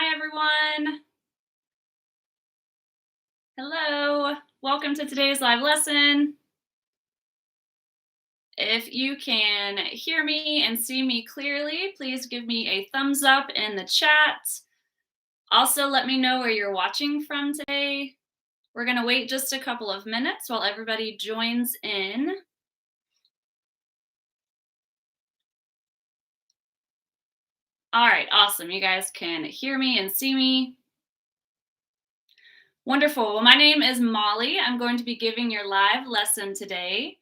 Hi, everyone. Hello. Welcome to today's live lesson. If you can hear me and see me clearly, please give me a thumbs up in the chat. Also, let me know where you're watching from today. We're going to wait just a couple of minutes while everybody joins in. All right, awesome. You guys can hear me and see me. Wonderful. Well, my name is Molly. I'm going to be giving your live lesson today.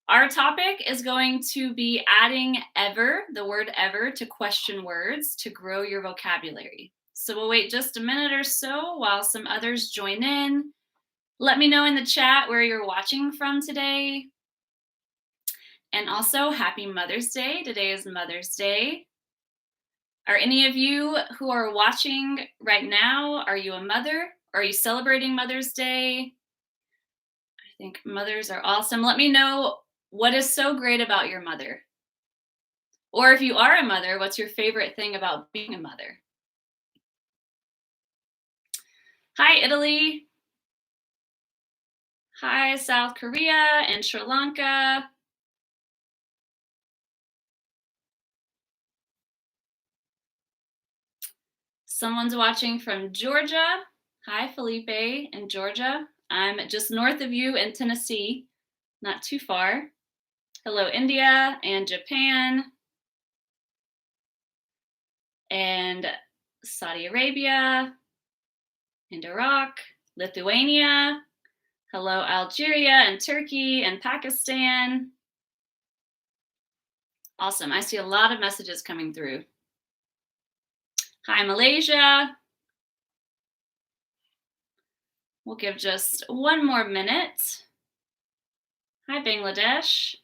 Our topic is going to be adding ever, the word ever, to question words to grow your vocabulary. So we'll wait just a minute or so while some others join in. Let me know in the chat where you're watching from today. And also, happy Mother's Day. Today is Mother's Day. Are any of you who are watching right now, are you a mother? Are you celebrating Mother's Day? I think mothers are awesome. Let me know what is so great about your mother. Or if you are a mother, what's your favorite thing about being a mother? Hi, Italy. Hi, South Korea and Sri Lanka. Someone's watching from Georgia. Hi, Felipe in Georgia. I'm just north of you in Tennessee, not too far. Hello, India and Japan and Saudi Arabia and Iraq, Lithuania. Hello, Algeria and Turkey and Pakistan. Awesome. I see a lot of messages coming through. Hi, Malaysia. We'll give just one more minute. Hi, Bangladesh.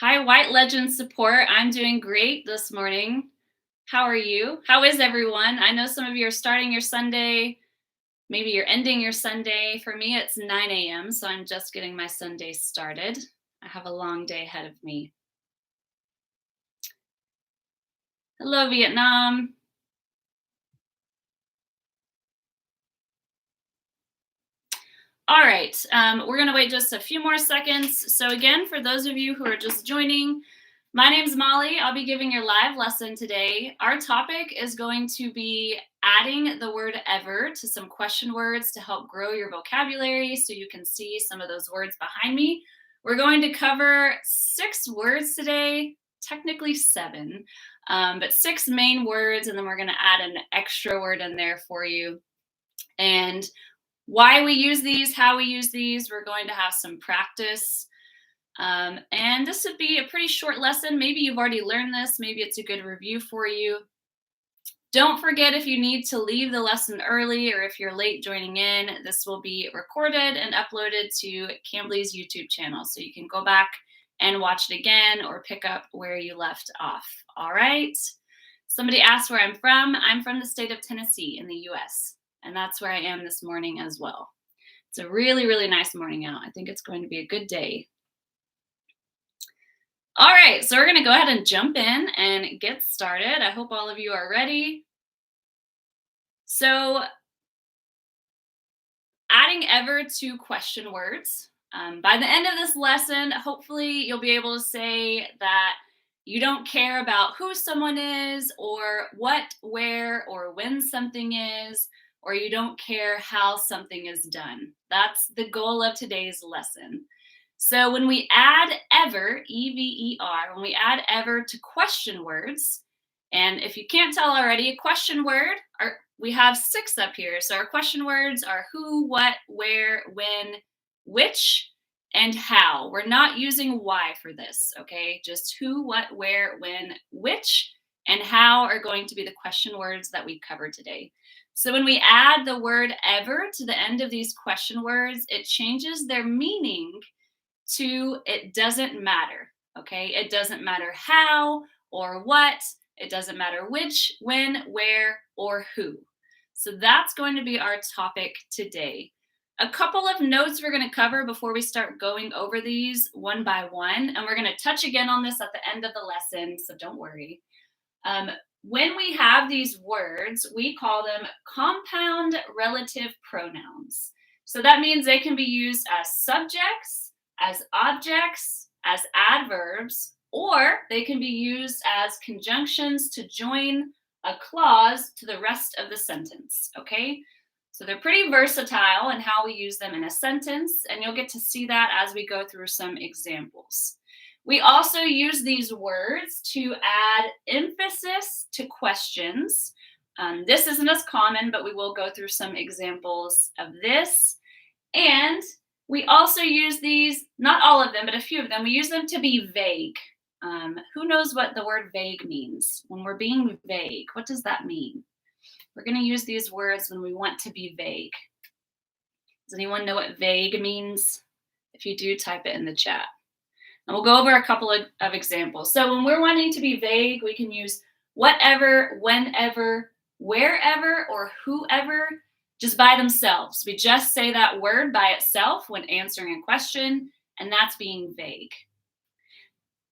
Hi, White Legend support. I'm doing great this morning. How are you? How is everyone? I know some of you are starting your Sunday. Maybe you're ending your Sunday. For me, it's 9 a.m., so I'm just getting my Sunday started. I have a long day ahead of me. Hello, Vietnam. All right, we're going to wait just a few more seconds. So again, for those of you who are just joining, my name's Molly. I'll be giving your live lesson today. Our topic is going to be adding the word ever to some question words to help grow your vocabulary so you can see some of those words behind me. We're going to cover 6 words today, technically 7, but 6 main words, and then we're going to add an extra word in there for you. And why we use these, how we use these, we're going to have some practice. And this would be a pretty short lesson. Maybe you've already learned this. Maybe it's a good review for you. Don't forget, if you need to leave the lesson early or if you're late joining in, this will be recorded and uploaded to Cambly's YouTube channel. So you can go back and watch it again or pick up where you left off. All right. Somebody asked where I'm from. I'm from the state of Tennessee in the US. And that's where I am this morning as well. It's a really, really nice morning out. I think it's going to be a good day. All right, so we're going to go ahead and jump in and get started. I hope all of you are ready. So, adding ever to question words. By the end of this lesson, hopefully you'll be able to say that you don't care about who someone is or what, where, or when something is, or you don't care how something is done. That's the goal of today's lesson. So when we add ever, E-V-E-R, when we add ever to question words, and if you can't tell already, a question word, we have 6 up here. So our question words are who, what, where, when, which, and how. We're not using why for this, okay? Just who, what, where, when, which, and how are going to be the question words that we cover today. So when we add the word ever to the end of these question words, it changes their meaning to it doesn't matter, okay? It doesn't matter how or what. It doesn't matter which, when, where, or who. So that's going to be our topic today. A couple of notes we're going to cover before we start going over these one by one, and we're going to touch again on this at the end of the lesson, so don't worry. When we have these words, we call them compound relative pronouns. So that means they can be used as subjects, as objects, as adverbs, or they can be used as conjunctions to join a clause to the rest of the sentence, okay? So they're pretty versatile in how we use them in a sentence, and you'll get to see that as we go through some examples. We also use these words to add emphasis to questions. This isn't as common, but we will go through some examples of this. And we also use these, not all of them, but a few of them, we use them to be vague. Who knows what the word vague means? When we're being vague, what does that mean? We're going to use these words when we want to be vague. Does anyone know what vague means? If you do, type it in the chat. And we'll go over a couple of examples. So when we're wanting to be vague, we can use whatever, whenever, wherever, or whoever, just by themselves. We just say that word by itself when answering a question, and that's being vague.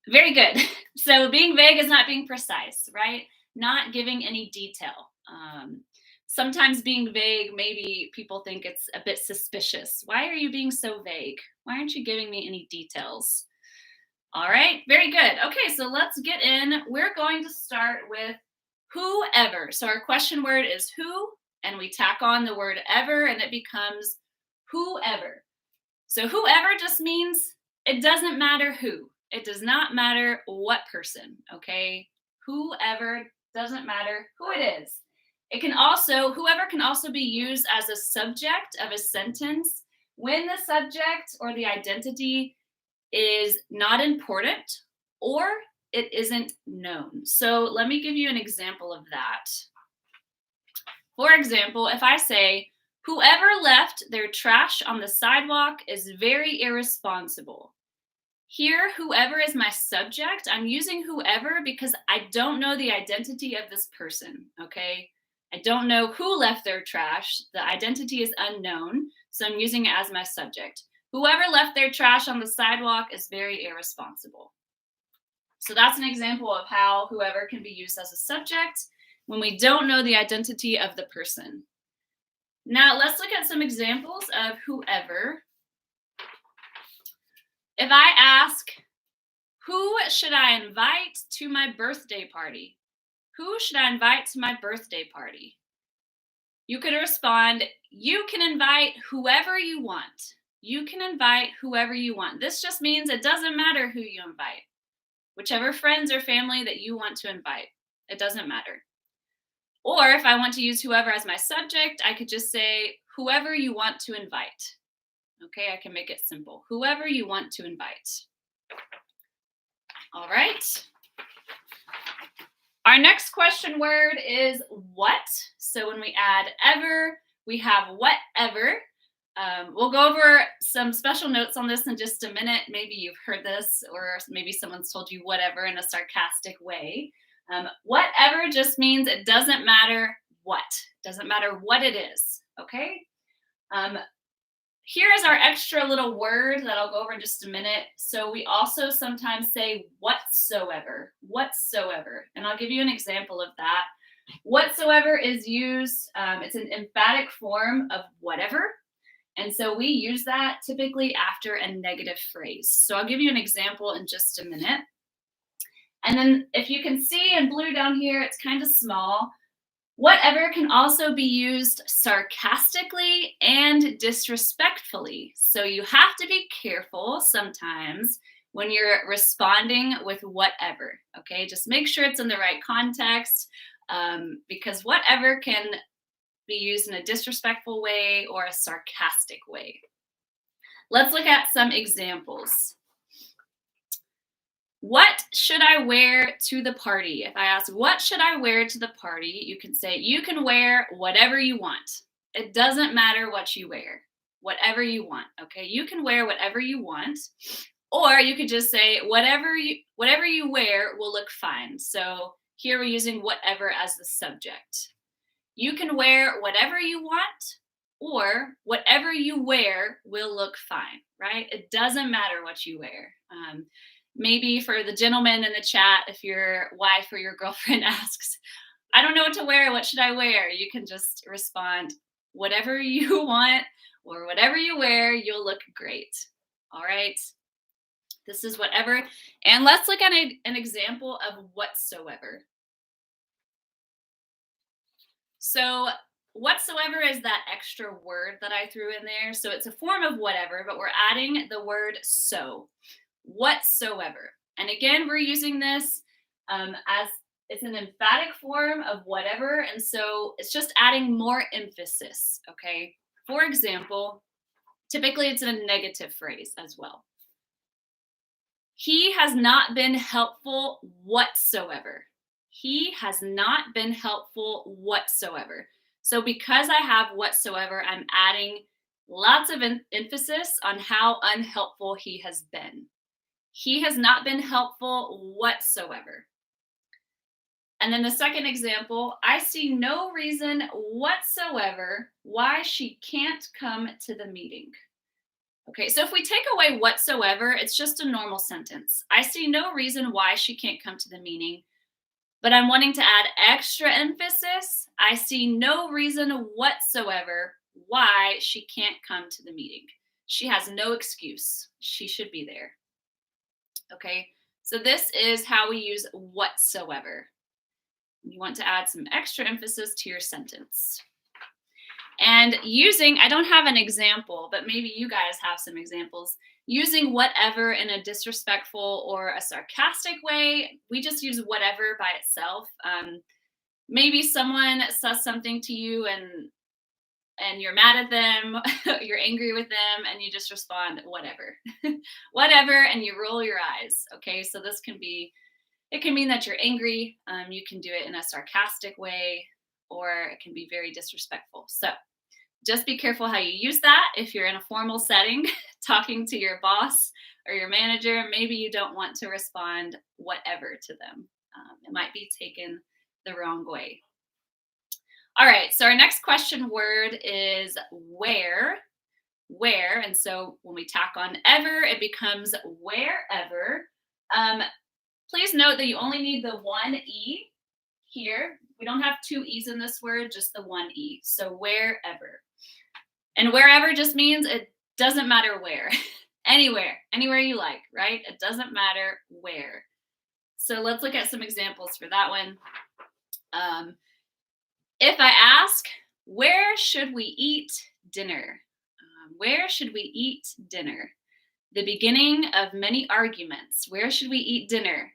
Very good. So being vague is not being precise, right? Not giving any detail. Sometimes being vague, maybe people think it's a bit suspicious. Why are you being so vague? Why aren't you giving me any details? All right, very good. Okay, so let's get in. We're going to start with whoever. So our question word is who, and we tack on the word ever, and it becomes whoever. So whoever just means it doesn't matter who. It does not matter what person, okay? Whoever, doesn't matter who it is. It can also, whoever can also be used as a subject of a sentence when the subject or the identity is not important or it isn't known. So let me give you an example of that. For example, if I say, whoever left their trash on the sidewalk is very irresponsible. Here, whoever is my subject. I'm using whoever because I don't know the identity of this person, okay? I don't know who left their trash. The identity is unknown, so I'm using it as my subject. Whoever left their trash on the sidewalk is very irresponsible. So that's an example of how whoever can be used as a subject when we don't know the identity of the person. Now, let's look at some examples of whoever. If I ask, who should I invite to my birthday party? Who should I invite to my birthday party? You could respond, you can invite whoever you want. You can invite whoever you want. This just means it doesn't matter who you invite. Whichever friends or family that you want to invite. It doesn't matter. Or if I want to use whoever as my subject, I could just say whoever you want to invite. Okay, I can make it simple. Whoever you want to invite. All right. Our next question word is what. So when we add ever, we have whatever. We'll go over some special notes on this in just a minute. Maybe you've heard this, or maybe someone's told you whatever in a sarcastic way. Whatever just means it doesn't matter what. It doesn't matter what it is, okay? Here is our extra little word that I'll go over in just a minute. So we also sometimes say whatsoever, whatsoever. And I'll give you an example of that. Whatsoever is used, it's an emphatic form of whatever. And so we use that typically after a negative phrase. So I'll give you an example in just a minute. And then if you can see in blue down here, it's kind of small. Whatever can also be used sarcastically and disrespectfully. So you have to be careful sometimes when you're responding with whatever, okay? Just make sure it's in the right context because whatever can be used in a disrespectful way or a sarcastic way. Let's look at some examples. What should I wear to the party? If I ask, what should I wear to the party? You can say, you can wear whatever you want. It doesn't matter what you wear, whatever you want, okay? You can wear whatever you want. Or you could just say, whatever you wear will look fine. So here we're using whatever as the subject. You can wear whatever you want, Or whatever you wear will look fine, right? It doesn't matter what you wear. Maybe for the gentleman in the chat, if your wife or your girlfriend asks, I don't know what to wear, what should I wear? You can just respond, whatever you want or whatever you wear, you'll look great. All right. This is whatever. And let's look at an example of whatsoever. So whatsoever is that extra word that I threw in there. So it's a form of whatever, but we're adding the word so. Whatsoever. And again, we're using this as it's an emphatic form of whatever. And so it's just adding more emphasis. Okay. For example, typically it's a negative phrase as well. He has not been helpful whatsoever. He has not been helpful whatsoever. So because I have whatsoever, I'm adding lots of emphasis on how unhelpful he has been. He has not been helpful whatsoever. And then the second example, I see no reason whatsoever why she can't come to the meeting. Okay, so if we take away whatsoever, it's just a normal sentence. I see no reason why she can't come to the meeting, but I'm wanting to add extra emphasis. I see no reason whatsoever why she can't come to the meeting. She has no excuse. She should be there. Okay, so this is how we use whatsoever. You want to add some extra emphasis to your sentence. And using, I don't have an example, but maybe you guys have some examples. Using whatever in a disrespectful or a sarcastic way, we just use whatever by itself. Maybe someone says something to you and you're mad at them, you're angry with them, and you just respond, whatever. Whatever, and you roll your eyes. Okay, so this can be, it can mean that you're angry. You can do it in a sarcastic way, or it can be very disrespectful. So just be careful how you use that. If you're in a formal setting, talking to your boss or your manager, maybe you don't want to respond whatever to them. It might be taken the wrong way. All right, so our next question word is where. Where, and so when we tack on ever, it becomes wherever. Please note that you only need the one E here. We don't have two E's in this word, just the one E. So wherever. And wherever just means it doesn't matter where. Anywhere you like, right? It doesn't matter where. So let's look at some examples for that one. If I ask, where should we eat dinner? Where should we eat dinner? The beginning of many arguments. Where should we eat dinner?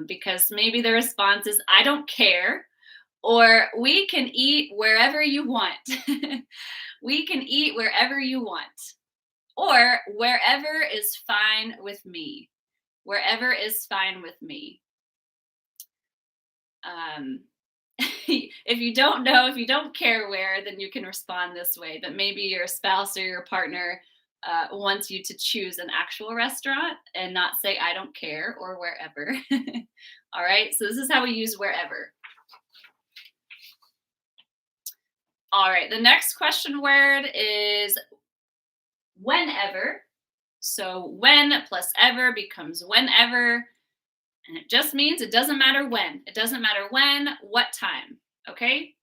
Because maybe the response is, I don't care, or we can eat wherever you want. We can eat wherever you want, or wherever is fine with me. Wherever is fine with me. If you don't know, if you don't care where, then you can respond this way, but maybe your spouse or your partner wants you to choose an actual restaurant and not say, I don't care, or wherever. All right, so this is how we use wherever. All right, the next question word is whenever. So when plus ever becomes whenever. And it just means it doesn't matter when. It doesn't matter when, what time, okay?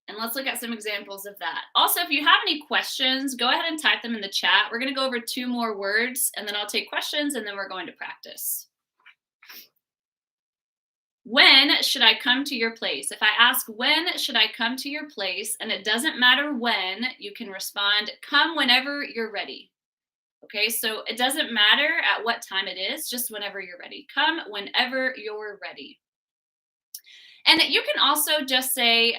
And let's look at some examples of that. Also, if you have any questions, go ahead and type them in the chat. We're gonna go over two more words, and then I'll take questions, and then we're going to practice. When should I come to your place? If I ask, when should I come to your place, and it doesn't matter when, you can respond, come whenever you're ready. Okay, so it doesn't matter at what time it is, just whenever you're ready. Come whenever you're ready. And you can also just say,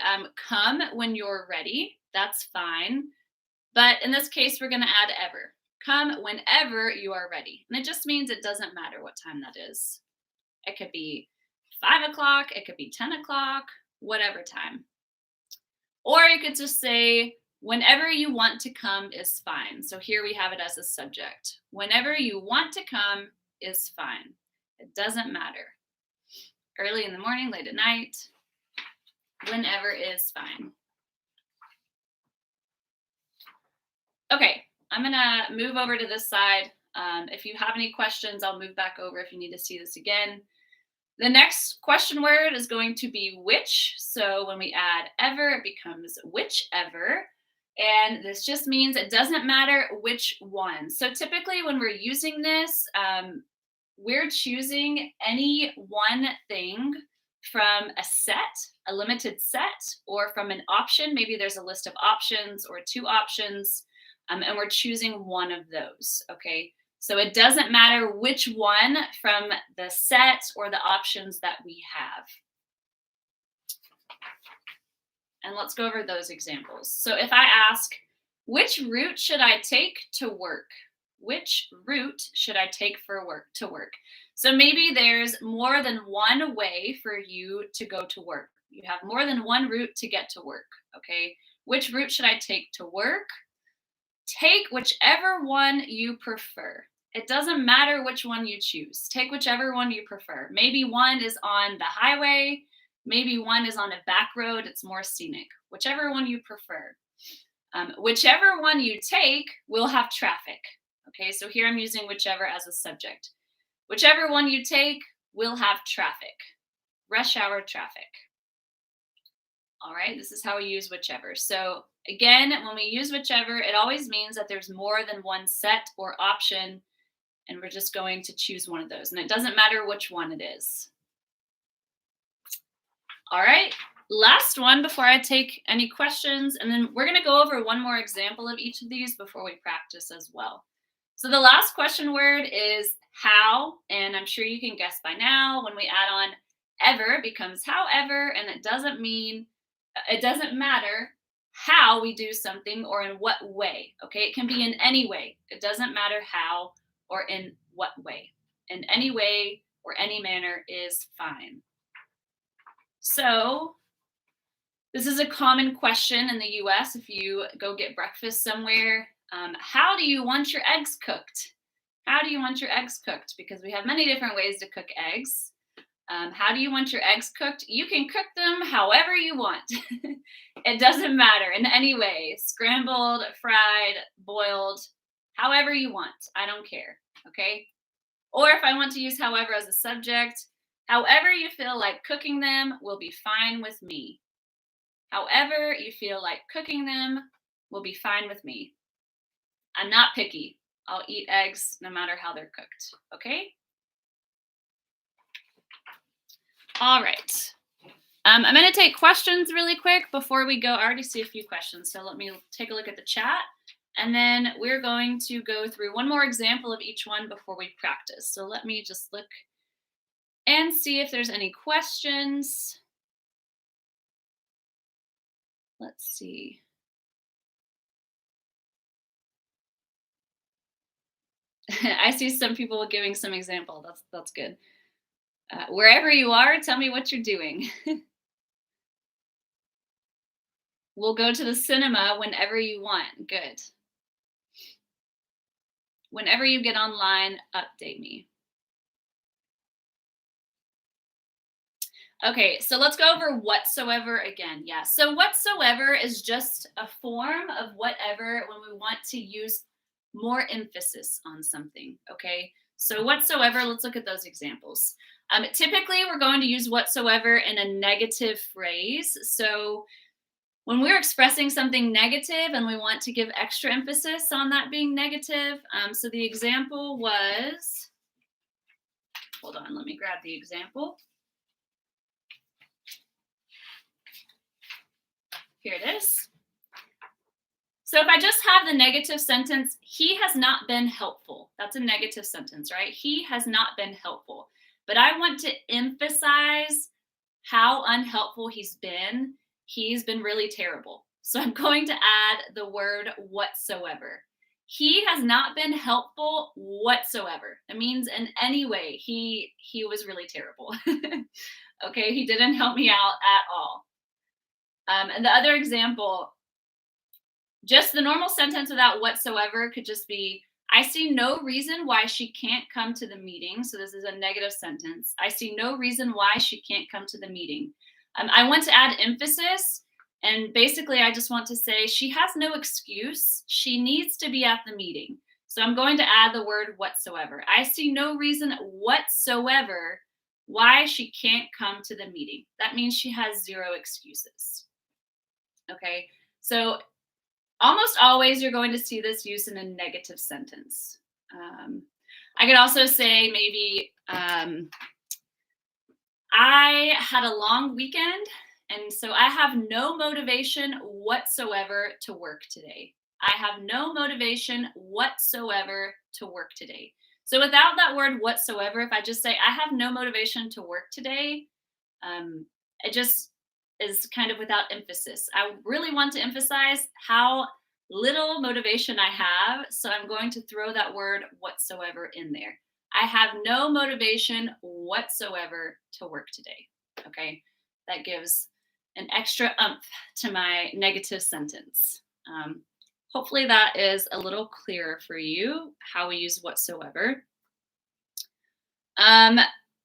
come when you're ready. That's fine. But in this case, we're going to add ever. Come whenever you are ready. And it just means it doesn't matter what time that is. It could be 5 o'clock. It could be 10 o'clock, whatever time. Or you could just say, whenever you want to come is fine. So here we have it as a subject. Whenever you want to come is fine. It doesn't matter. Early in the morning, late at night, whenever is fine. Okay, I'm gonna move over to this side. If you have any questions, I'll move back over if you need to see this again. The next question word is going to be which. So when we add ever, it becomes whichever. And this just means it doesn't matter which one. So typically when we're using this, we're choosing any one thing from a set, a limited set, or from an option. Maybe there's a list of options or two options, and we're choosing one of those. Okay. So it doesn't matter which one from the set or the options that we have. And let's go over those examples. So if I ask, which route should I take to work? Which route should I take to work? So maybe there's more than one way for you to go to work. You have more than one route to get to work, okay? Which route should I take to work? Take whichever one you prefer. It doesn't matter which one you choose. Take whichever one you prefer. Maybe one is on the highway. Maybe one is on a back road. It's more scenic. Whichever one you prefer. Whichever one you take will have traffic. Okay, so here I'm using whichever as a subject. Whichever one you take will have traffic. Rush hour traffic. All right, this is how we use whichever. So again, when we use whichever, it always means that there's more than one set or option, and we're just going to choose one of those. And it doesn't matter which one it is. All right, last one before I take any questions, and then we're gonna go over one more example of each of these before we practice as well. So the last question word is how, and I'm sure you can guess by now, when we add on ever, it becomes however, and it doesn't matter how we do something or in what way, okay? It can be in any way. It doesn't matter how or in what way. In any way or any manner is fine. So this is a common question in the US if you go get breakfast somewhere. How do you want your eggs cooked? How do you want your eggs cooked? Because we have many different ways to cook eggs. How do you want your eggs cooked? You can cook them however you want. It doesn't matter in any way. Scrambled, fried, boiled, however you want. I don't care, okay? Or if I want to use however as a subject, however you feel like cooking them will be fine with me. However you feel like cooking them will be fine with me. I'm not picky. I'll eat eggs no matter how they're cooked, okay? All right. I'm going to take questions really quick before we go. I already see a few questions, so let me take a look at the chat. And then we're going to go through one more example of each one before we practice. So let me just look and see if there's any questions. Let's see. I see some people giving some example. That's good. Wherever you are, tell me what you're doing. We'll go to the cinema whenever you want. Good. Whenever you get online, update me. Okay, so let's go over whatsoever again. Yeah, so whatsoever is just a form of whatever when we want to use more emphasis on something, okay? So whatsoever, let's look at those examples. Typically, we're going to use whatsoever in a negative phrase. So when we're expressing something negative and we want to give extra emphasis on that being negative, so the example was, hold on, let me grab the example. Here it is. So if I just have the negative sentence, he has not been helpful. That's a negative sentence, right? He has not been helpful. But I want to emphasize how unhelpful he's been. He's been really terrible. So I'm going to add the word whatsoever. He has not been helpful whatsoever. It means in any way, he was really terrible. Okay, he didn't help me out at all. And the other example, just the normal sentence without whatsoever could just be, I see no reason why she can't come to the meeting. So this is a negative sentence. I see no reason why she can't come to the meeting. I want to add emphasis, And basically, I just want to say she has no excuse. She needs to be at the meeting. So I'm going to add the word whatsoever. I see no reason whatsoever why she can't come to the meeting. That means she has zero excuses. Okay. So almost always you're going to see this used in a negative sentence. I could also say maybe, I had a long weekend, and so I have no motivation whatsoever to work today. I have no motivation whatsoever to work today. So without that word whatsoever, if I just say I have no motivation to work today, it just is kind of without emphasis. I really want to emphasize how little motivation I have, so I'm going to throw that word whatsoever in there. I have no motivation whatsoever to work today. Okay, that gives an extra umph to my negative sentence. Hopefully, that is a little clearer for you how we use whatsoever.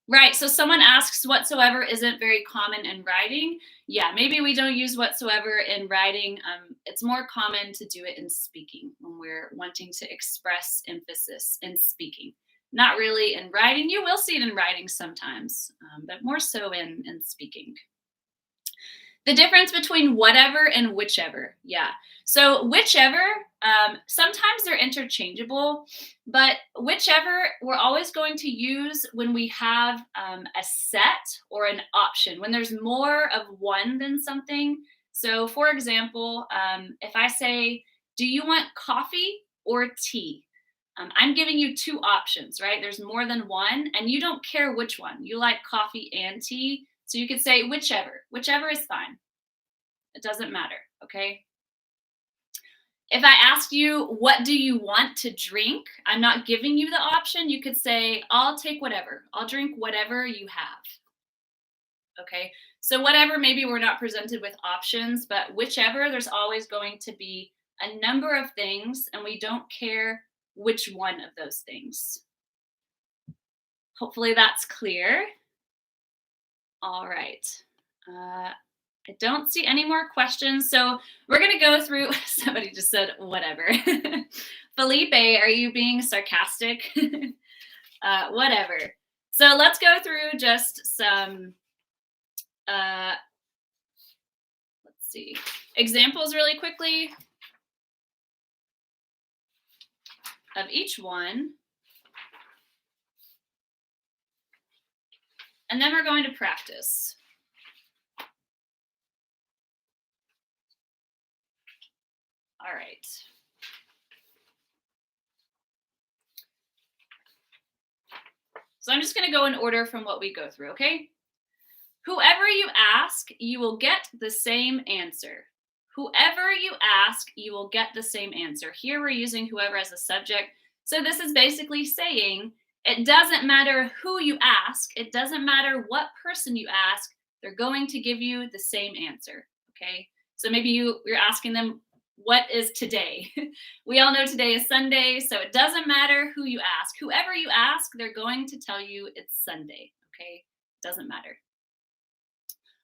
Right, so someone asks whatsoever isn't very common in writing. Yeah, maybe we don't use whatsoever in writing. It's more common to do it in speaking when we're wanting to express emphasis in speaking. Not really in writing. You will see it in writing sometimes, but more so in speaking. The difference between whatever and whichever. Yeah. So whichever, sometimes they're interchangeable, but whichever we're always going to use when we have a set or an option, when there's more of one than something. So for example, if I say, do you want coffee or tea? I'm giving you two options, right? There's more than one, and you don't care which one. You like coffee and tea. So you could say whichever. Whichever is fine. It doesn't matter, okay? If I ask you, what do you want to drink? I'm not giving you the option. You could say, I'll take whatever. I'll drink whatever you have, okay? So whatever, maybe we're not presented with options, but whichever, there's always going to be a number of things, and we don't care which one of those things. Hopefully that's clear. All right. I don't see any more questions. So we're going to go through, somebody just said, whatever. Felipe, are you being sarcastic? Whatever. So let's go through just some, let's see, examples really quickly of each one. And then we're going to practice. All right. So I'm just going to go in order from what we go through, okay? Whoever you ask, you will get the same answer. Whoever you ask, you will get the same answer. Here we're using whoever as a subject. So this is basically saying it doesn't matter who you ask. It doesn't matter what person you ask. They're going to give you the same answer, okay? So maybe you're asking them, what is today? We all know today is Sunday, so it doesn't matter who you ask. Whoever you ask, they're going to tell you it's Sunday, okay? It doesn't matter.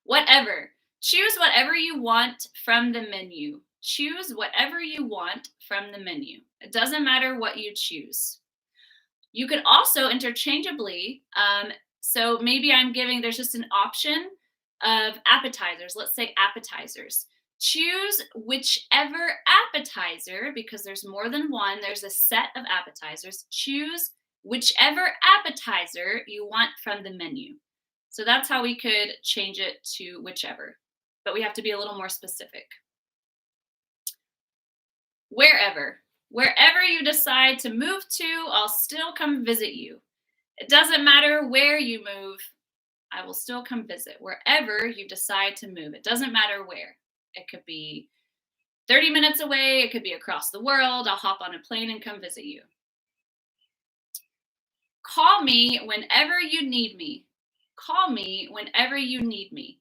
Whatever. Choose whatever you want from the menu. Choose whatever you want from the menu. It doesn't matter what you choose. You could also interchangeably, so maybe there's just an option of appetizers. Let's say appetizers. Choose whichever appetizer, because there's more than one, there's a set of appetizers. Choose whichever appetizer you want from the menu. So that's how we could change it to whichever, but we have to be a little more specific. Wherever. Wherever you decide to move to, I'll still come visit you. It doesn't matter where you move, I will still come visit. Wherever you decide to move, it doesn't matter where. It could be 30 minutes away, it could be across the world. I'll hop on a plane and come visit you. Call me whenever you need me. Call me whenever you need me.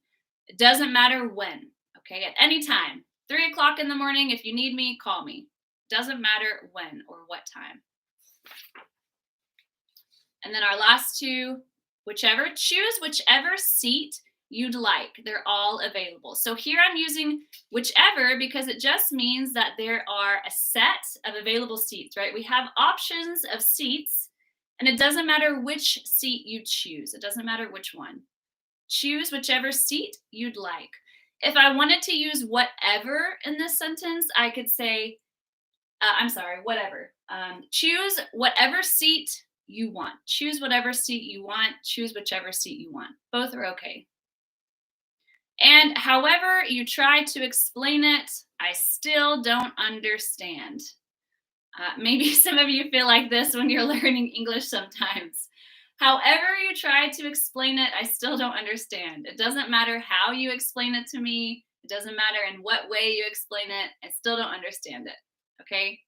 It doesn't matter when, okay? At any time. 3 o'clock in the morning, if you need me, call me. Doesn't matter when or what time. And then our last two, whichever. Choose whichever seat you'd like. They're all available. So here I'm using whichever because it just means that there are a set of available seats, right? We have options of seats, and it doesn't matter which seat you choose. It doesn't matter which one. Choose whichever seat you'd like. If I wanted to use whatever in this sentence, I could say, whatever. Choose whatever seat you want. Choose whatever seat you want. Choose whichever seat you want. Both are okay. And however you try to explain it, I still don't understand. Maybe some of you feel like this when you're learning English sometimes. However you try to explain it, I still don't understand. It doesn't matter how you explain it to me. It doesn't matter in what way you explain it. I still don't understand it. Okay?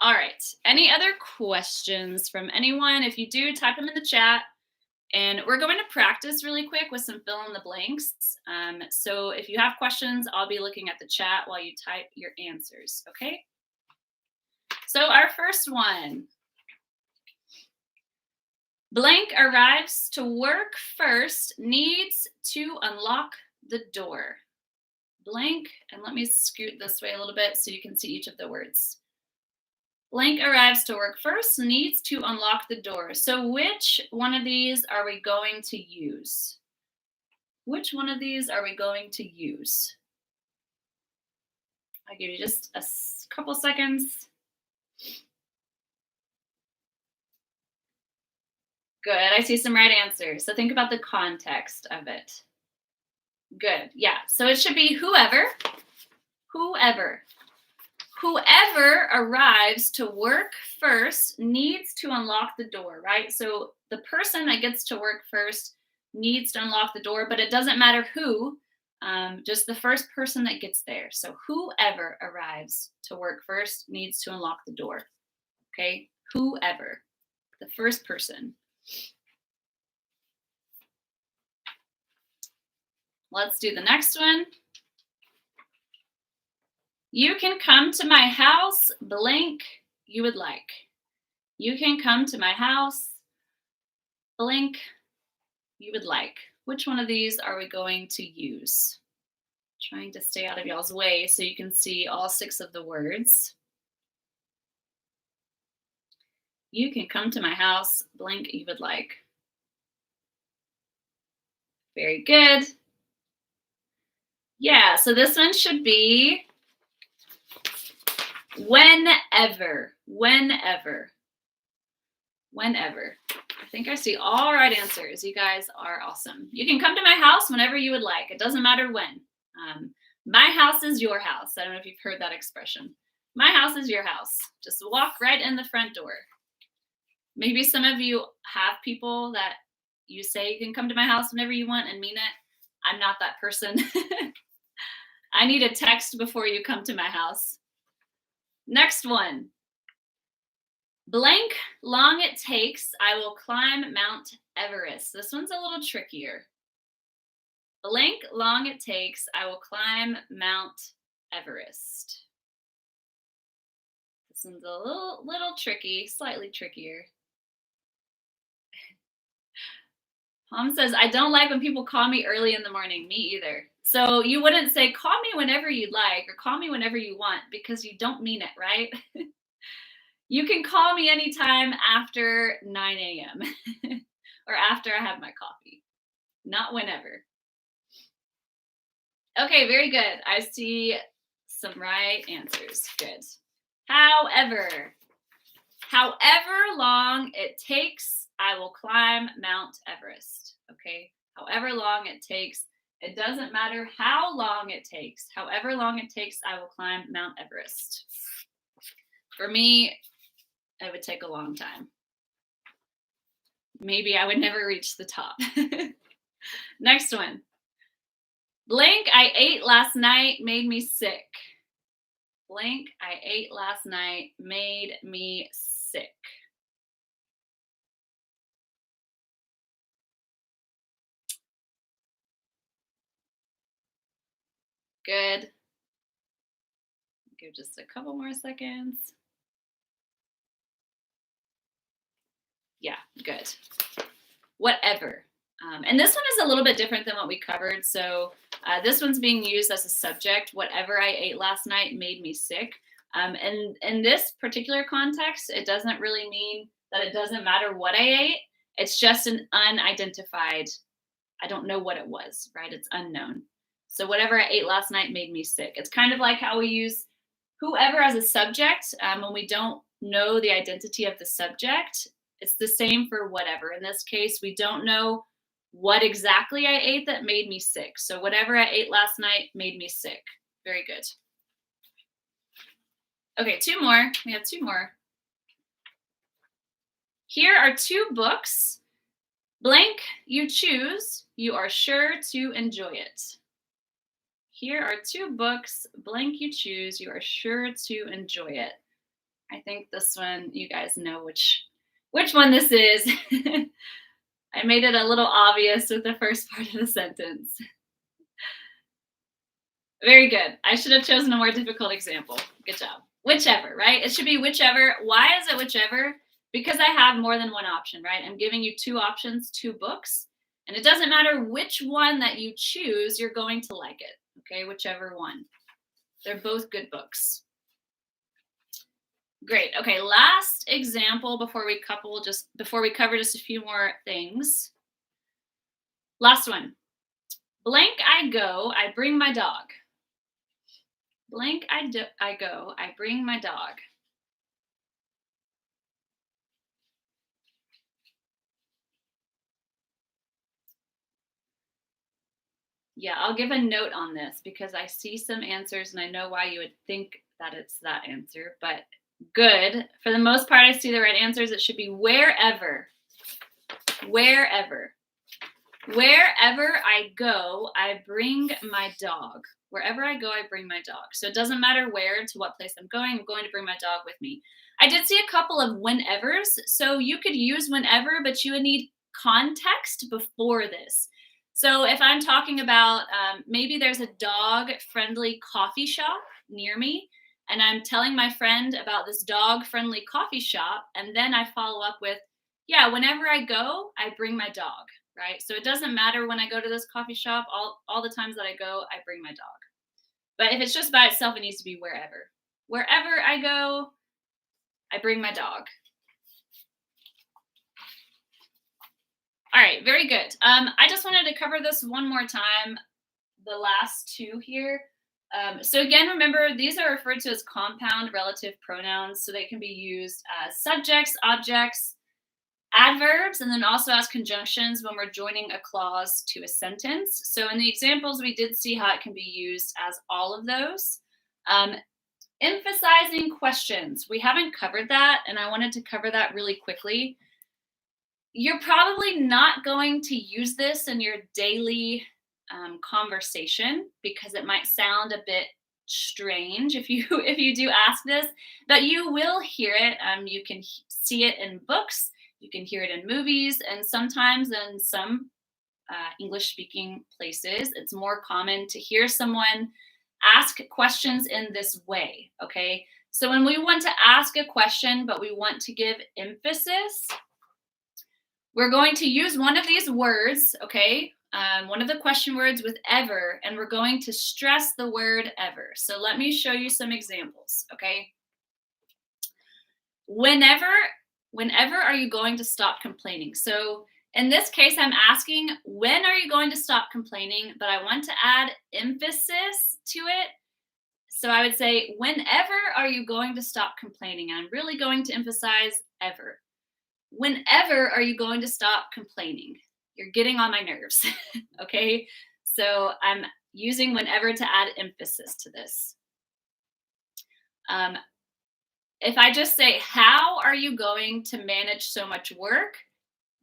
All right. Any other questions from anyone? If you do, type them in the chat. And we're going to practice really quick with some fill in the blanks. So if you have questions, I'll be looking at the chat while you type your answers. Okay? So our first one. Blank arrives to work first, needs to unlock the door. Blank, and let me scoot this way a little bit so you can see each of the words. Blank arrives to work first, needs to unlock the door. So which one of these are we going to use? Which one of these are we going to use? I'll give you just a couple seconds. Good, I see some right answers. So think about the context of it. Good, yeah. So it should be whoever. Whoever arrives to work first needs to unlock the door, right? So the person that gets to work first needs to unlock the door, but it doesn't matter who, just the first person that gets there. So whoever arrives to work first needs to unlock the door, okay? Whoever, the first person. Let's do the next one. You can come to my house, blank you would like. You can come to my house, blank you would like. Which one of these are we going to use? Trying to stay out of y'all's way so you can see all 6 of the words. You can come to my house, blank you would like. Very good. Yeah, so this one should be whenever. Whenever. Whenever. I think I see all right answers. You guys are awesome. You can come to my house whenever you would like. It doesn't matter when. My house is your house. I don't know if you've heard that expression. My house is your house. Just walk right in the front door. Maybe some of you have people that you say you can come to my house whenever you want and mean it. I'm not that person. I need a text before you come to my house. Next one. Blank long it takes, I will climb Mount Everest. This one's a little trickier. Blank long it takes, I will climb Mount Everest. This one's a little tricky, slightly trickier. Mom says, I don't like when people call me early in the morning. Me either. So you wouldn't say, call me whenever you'd like or call me whenever you want because you don't mean it, right? You can call me anytime after 9 a.m. or after I have my coffee, not whenever. Okay, very good. I see some right answers. Good. However long it takes, I will climb Mount Everest. Okay, however long it takes. It doesn't matter how long it takes. However long it takes, I will climb Mount Everest. For me, it would take a long time. Maybe I would never reach the top. Next one. Blank I ate last night made me sick. Blank I ate last night made me sick. Good. Give just a couple more seconds. Yeah, good. Whatever. And this one is a little bit different than what we covered. So this one's being used as a subject. Whatever I ate last night made me sick. And in this particular context, it doesn't really mean that it doesn't matter what I ate. It's just an unidentified, I don't know what it was, right? It's unknown. So whatever I ate last night made me sick. It's kind of like how we use whoever as a subject when we don't know the identity of the subject. It's the same for whatever. In this case, we don't know what exactly I ate that made me sick. So whatever I ate last night made me sick. Very good. Okay, two more. We have two more. Here are two books. Blank, you choose. You are sure to enjoy it. Here are two books. Blank, you choose. You are sure to enjoy it. I think this one, you guys know which one this is. I made it a little obvious with the first part of the sentence. Very good. I should have chosen a more difficult example. Good job. Whichever, right? It should be whichever. Why is it whichever? Because I have more than one option, right? I'm giving you two options, two books. And it doesn't matter which one that you choose, you're going to like it. Okay, whichever one. They're both good books. Great. Okay, last example before we cover just a few more things. Last one. Blank I go, I bring my dog. Blank I go, I bring my dog. Yeah, I'll give a note on this because I see some answers and I know why you would think that it's that answer, but good. For the most part, I see the right answers. It should be wherever. Wherever. Wherever I go, I bring my dog. Wherever I go, I bring my dog. So it doesn't matter where, to what place I'm going to bring my dog with me. I did see a couple of whenevers. So you could use whenever, but you would need context before this. So if I'm talking about maybe there's a dog-friendly coffee shop near me, and I'm telling my friend about this dog-friendly coffee shop, and then I follow up with, yeah, whenever I go, I bring my dog, right? So it doesn't matter when I go to this coffee shop, all the times that I go, I bring my dog. But if it's just by itself, it needs to be wherever. Wherever I go, I bring my dog. All right, very good. I just wanted to cover this one more time, the last two here. So again, remember, these are referred to as compound relative pronouns, so they can be used as subjects, objects, adverbs, and then also as conjunctions when we're joining a clause to a sentence. So in the examples, we did see how it can be used as all of those. Emphasizing questions. We haven't covered that, and I wanted to cover that really quickly. You're probably not going to use this in your daily conversation because it might sound a bit strange if you do ask this, but you will hear it. You can see it in books, you can hear it in movies, and sometimes in some English-speaking places, it's more common to hear someone ask questions in this way. Okay, so when we want to ask a question, but we want to give emphasis, we're going to use one of these words, okay? One of the question words with ever, and we're going to stress the word ever. So let me show you some examples, okay? Whenever are you going to stop complaining? So in this case, I'm asking, when are you going to stop complaining? But I want to add emphasis to it. So I would say, whenever are you going to stop complaining? And I'm really going to emphasize ever. Whenever are you going to stop complaining? You're getting on my nerves, okay? So I'm using whenever to add emphasis to this. If I just say, how are you going to manage so much work?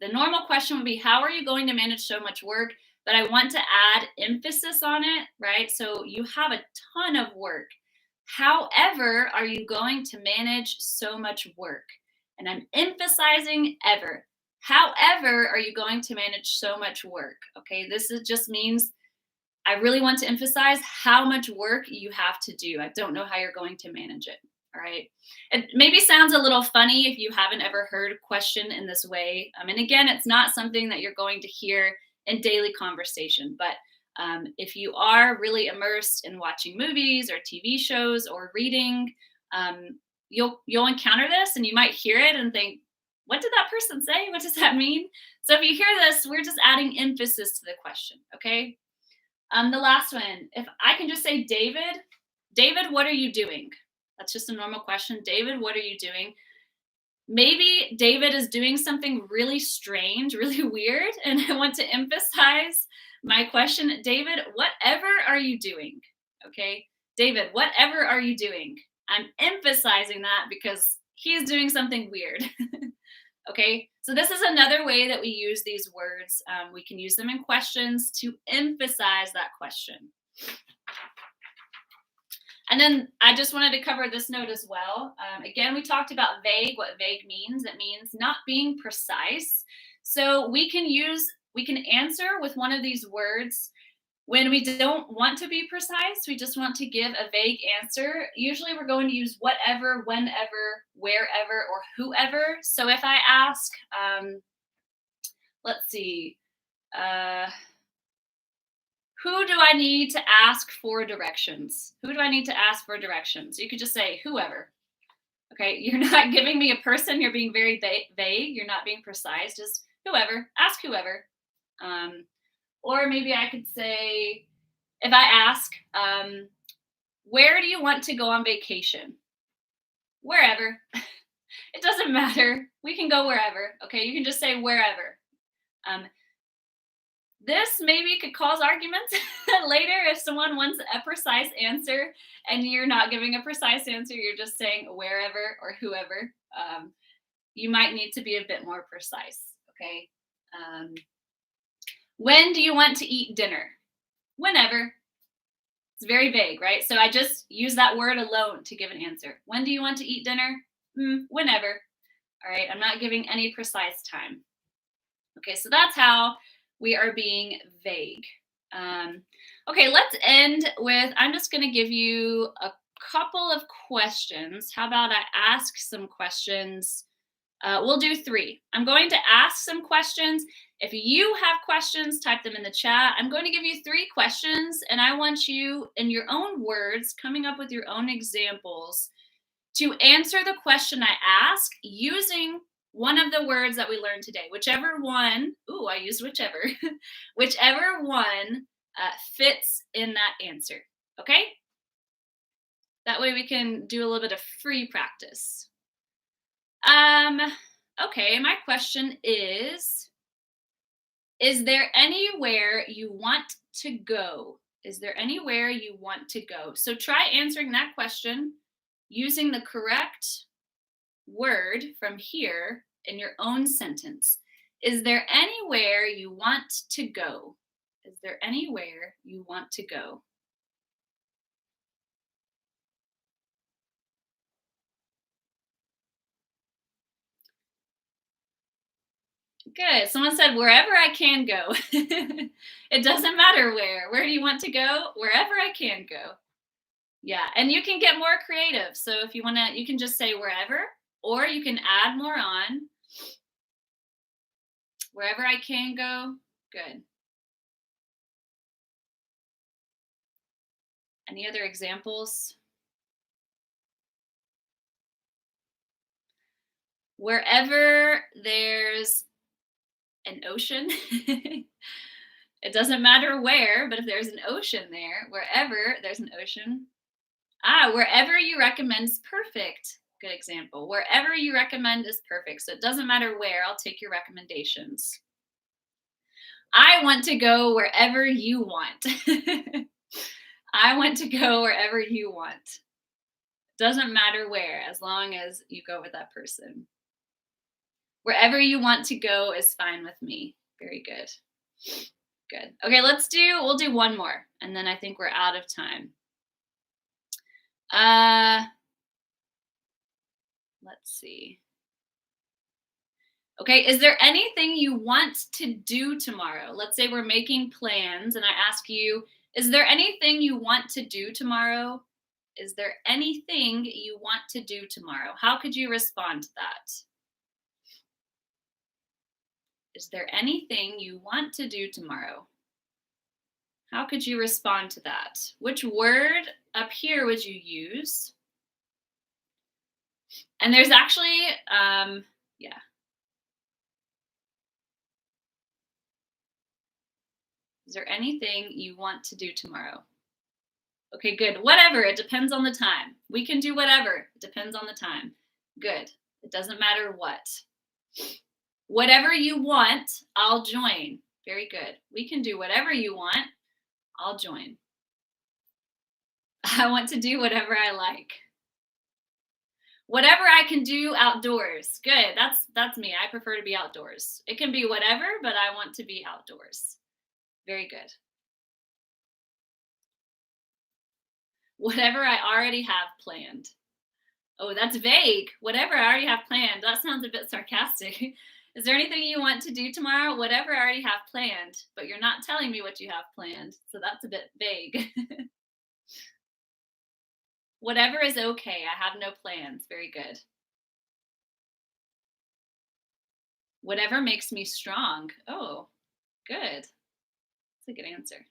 The normal question would be, how are you going to manage so much work? But I want to add emphasis on it, right? So you have a ton of work. However, are you going to manage so much work? And I'm emphasizing ever. However, are you going to manage so much work? Okay, this just means I really want to emphasize how much work you have to do. I don't know how you're going to manage it. All right. It maybe sounds a little funny if you haven't ever heard a question in this way. And again, it's not something that you're going to hear in daily conversation. But if you are really immersed in watching movies or TV shows or reading, you'll encounter this, and you might hear it and think, "What did that person say? What does that mean?" So if you hear this, we're just adding emphasis to the question. Okay. The last one, if I can just say, David, what are you doing? That's just a normal question. David, what are you doing? Maybe David is doing something really strange, really weird, and I want to emphasize my question. David, whatever are you doing? Okay. David, whatever are you doing? I'm emphasizing that because he's doing something weird. Okay. So this is another way that we use these words. We can use them in questions to emphasize that question. And then I just wanted to cover this note as well. Again, we talked about vague, what vague means. It means not being precise. So we can answer with one of these words when we don't want to be precise. We just want to give a vague answer. Usually we're going to use whatever, whenever, wherever, or whoever. So if I ask, let's see, who do I need to ask for directions? Who do I need to ask for directions? You could just say whoever. Okay, you're not giving me a person. You're being very vague. You're not being precise. Just whoever. Ask whoever. Or maybe I could say, if I ask, where do you want to go on vacation? Wherever. It doesn't matter. We can go wherever. Okay, you can just say wherever. This maybe could cause arguments later if someone wants a precise answer and you're not giving a precise answer, you're just saying wherever or whoever. You might need to be a bit more precise, okay? When do you want to eat dinner? Whenever. It's very vague, right? So I just use that word alone to give an answer. When do you want to eat dinner? Whenever. All right, I'm not giving any precise time. Okay, so that's how we are being vague. Okay, let's end with, I'm just going to give you a couple of questions. How about I ask some questions? We'll do 3. I'm going to ask some questions. If you have questions, type them in the chat. I'm going to give you 3 questions, and I want you, in your own words, coming up with your own examples, to answer the question I ask using one of the words that we learned today, whichever one, I used whichever, whichever one fits in that answer, okay? That way we can do a little bit of free practice. Okay, my question is there anywhere you want to go? Is there anywhere you want to go? So try answering that question using the correct word from here in your own sentence. Is there anywhere you want to go? Is there anywhere you want to go? Good. Someone said wherever I can go. It doesn't matter where. Where do you want to go? Wherever I can go. Yeah, and you can get more creative. So if you want to, you can just say wherever, or you can add more on. Wherever I can go. Good. Any other examples? Wherever there's an ocean, it doesn't matter where, but if there's an ocean there, wherever there's an ocean. Wherever you recommend is perfect. Good example. Wherever you recommend is perfect. So it doesn't matter where, I'll take your recommendations. I want to go wherever you want. I want to go wherever you want. Doesn't matter where, as long as you go with that person. Wherever you want to go is fine with me. Very good. Good. Okay, we'll do one more, and then I think we're out of time. Let's see. Okay, is there anything you want to do tomorrow? Let's say we're making plans, and I ask you, is there anything you want to do tomorrow? Is there anything you want to do tomorrow? How could you respond to that? Is there anything you want to do tomorrow? How could you respond to that? Which word up here would you use? And there's actually, yeah. Is there anything you want to do tomorrow? Okay, good. Whatever. It depends on the time. We can do whatever. It depends on the time. Good. It doesn't matter what. Whatever you want, I'll join. Very good. We can do whatever you want. I'll join. I want to do whatever I like. Whatever I can do outdoors. Good. That's me. I prefer to be outdoors. It can be whatever, but I want to be outdoors. Very good. Whatever I already have planned. Oh, that's vague. Whatever I already have planned. That sounds a bit sarcastic. Is there anything you want to do tomorrow? Whatever I already have planned, but you're not telling me what you have planned. So that's a bit vague. Whatever is okay. I have no plans. Very good. Whatever makes me strong. Oh, good. That's a good answer.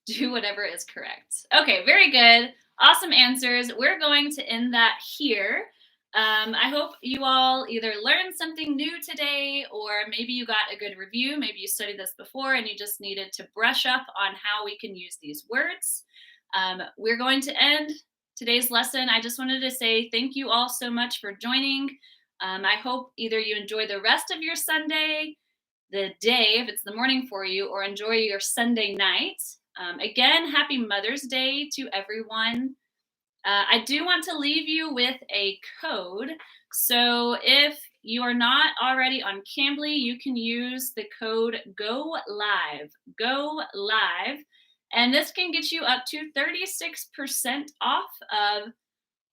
Do whatever is correct. Okay, very good. Awesome answers. We're going to end that here. I hope you all either learned something new today, or maybe you got a good review. Maybe you studied this before and you just needed to brush up on how we can use these words. We're going to end today's lesson. I just wanted to say thank you all so much for joining. I hope either you enjoy the rest of your Sunday, the day, if it's the morning for you, or enjoy your Sunday night. Again, happy Mother's Day to everyone. I do want to leave you with a code. So if you are not already on Cambly, you can use the code GO LIVE. GO LIVE. And this can get you up to 36% off of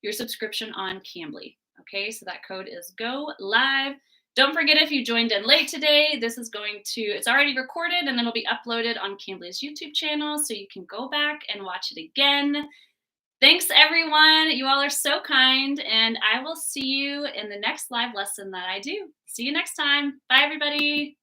your subscription on Cambly. Okay, so that code is GO LIVE. Don't forget, if you joined in late today, this is it's already recorded and it'll be uploaded on Cambly's YouTube channel, so you can go back and watch it again. Thanks, everyone. You all are so kind, and I will see you in the next live lesson that I do. See you next time. Bye, everybody.